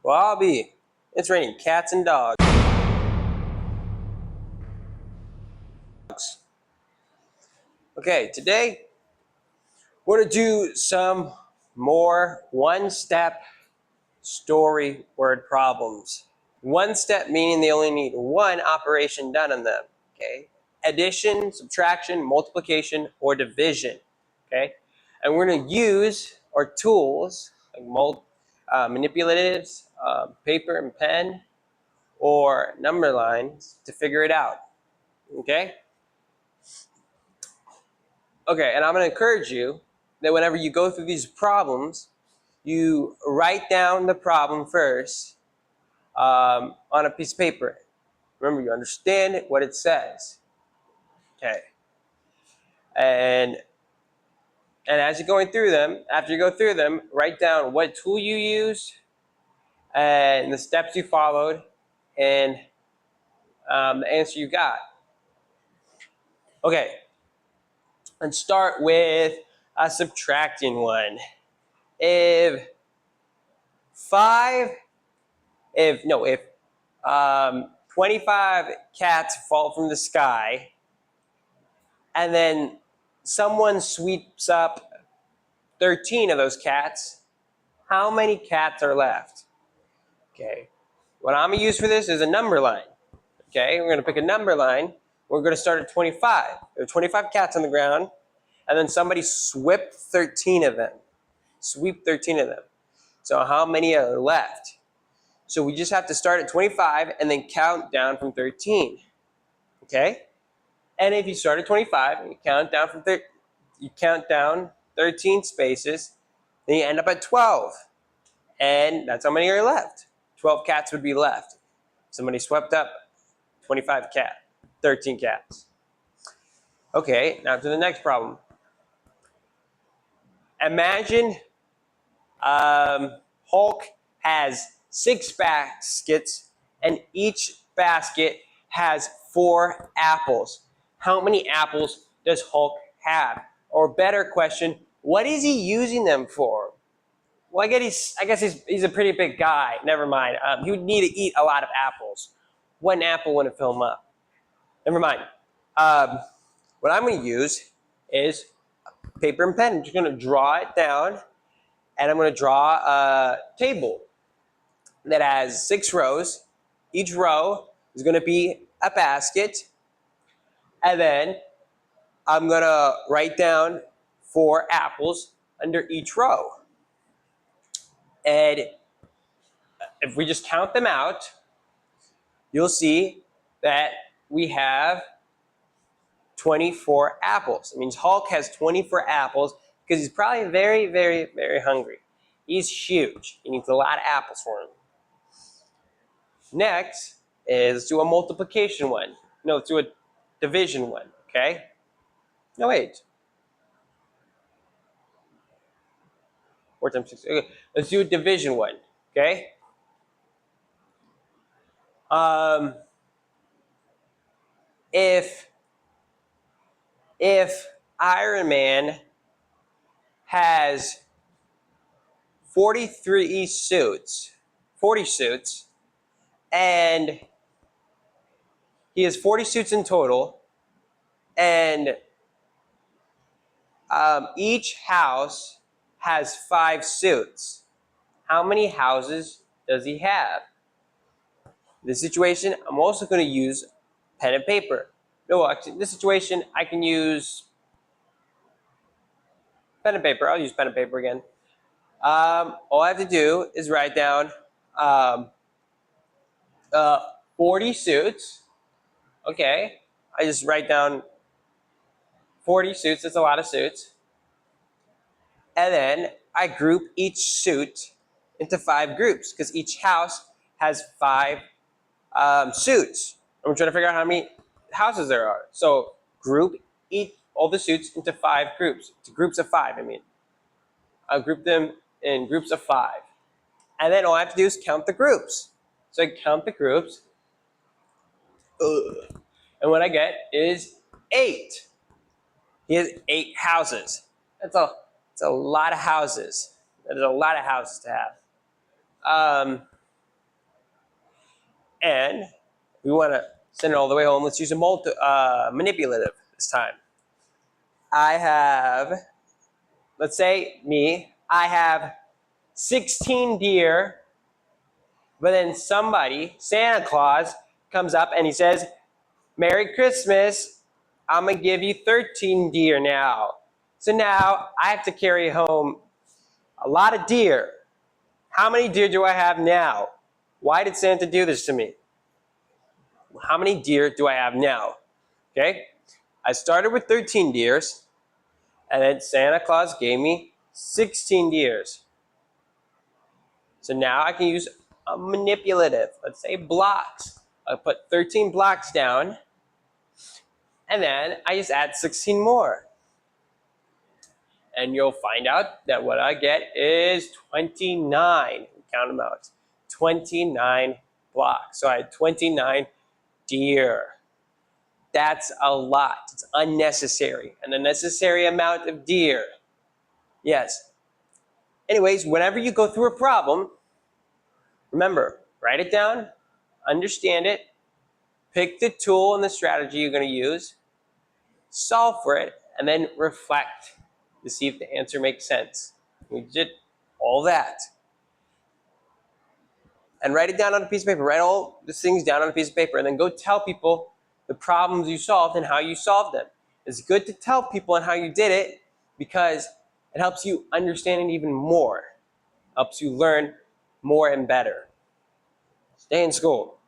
Well, I'll be. It's raining cats and dogs. Okay, today we're going to do some more one-step story word problems. One step meaning they only need one operation done on them. Okay, addition, subtraction, multiplication, or division. Okay, and we're going to use our tools like manipulatives, paper and pen, or number lines to figure it out. Okay? Okay, and I'm going to encourage you that whenever you go through these problems, you write down the problem first on a piece of paper. Remember, you understand what it says. Okay. And as you're going through them, after you go through them, write down what tool you used and the steps you followed and the answer you got. Okay, let's start with a subtracting one. If 25 cats fall from the sky and then someone sweeps up 13 of those cats, how many cats are left? Okay, what I'm going to use for this is a number line. Okay, we're going to pick a number line. We're going to start at 25. There are 25 cats on the ground, and then somebody swept 13 of them. Sweep 13 of them. So how many are left? So we just have to start at 25 and then count down from 13. Okay? And if you start at 25 and you count down 13 spaces, then you end up at 12. And that's how many are left. 12 cats would be left. Somebody swept up 13 cats. Okay, now to the next problem. Imagine Hulk has 6 baskets and each basket has 4 apples. How many apples does Hulk have? Or better question, what is he using them for? Well, I guess he's a pretty big guy. Never mind. He would need to eat a lot of apples. One apple wouldn't fill him up. Never mind. What I'm going to use is paper and pen. I'm just going to draw it down, and I'm going to draw a table that has 6 rows. Each row is going to be a basket, and then I'm going to write down 4 apples under each row. And if we just count them out, you'll see that we have 24 apples. It means Hulk has 24 apples because he's probably very, very, very hungry. He's huge. He needs a lot of apples for him. Next is let's do a multiplication one. No, let's do a division one, okay? No, wait. 4 times 6. Okay, let's do a division one, okay? If Iron Man has 40 suits, and he has 40 suits in total, and each house has 5 suits. How many houses does he have? In this situation, I'm also going to use pen and paper. No, actually, in this situation, I can use pen and paper. I'll use pen and paper again. All I have to do is write down 40 suits. Okay, I just write down 40 suits. That's a lot of suits. And then I group each suit into 5 groups because each house has 5 suits. I'm trying to figure out how many houses there are. So group all the suits into 5 groups. To groups of 5, I mean. I'll group them in groups of 5. And then all I have to do is count the groups. So I count the groups. And what I get is 8. He has 8 houses. That's a lot of houses. That is a lot of houses to have. And we want to send it all the way home. Let's use a manipulative this time. I have, let's say me, I have 16 deer, but then somebody, Santa Claus, comes up and he says, Merry Christmas, I'm going to give you 13 deer now. So now I have to carry home a lot of deer. How many deer do I have now? Why did Santa do this to me? How many deer do I have now? Okay, I started with 13 deers, and then Santa Claus gave me 16 deers. So now I can use a manipulative, let's say blocks. I put 13 blocks down, and then I just add 16 more. And you'll find out that what I get is 29. Count them out. 29 blocks. So I had 29 deer. That's a lot. It's unnecessary. An unnecessary amount of deer. Yes. Anyways, whenever you go through a problem, remember, write it down, understand it, pick the tool and the strategy you're going to use, solve for it, and then reflect to see if the answer makes sense. We did all that. And write it down on a piece of paper. Write all the things down on a piece of paper, and then go tell people the problems you solved and how you solved them. It's good to tell people and how you did it because it helps you understand it even more. Helps you learn more and better. Stay in school.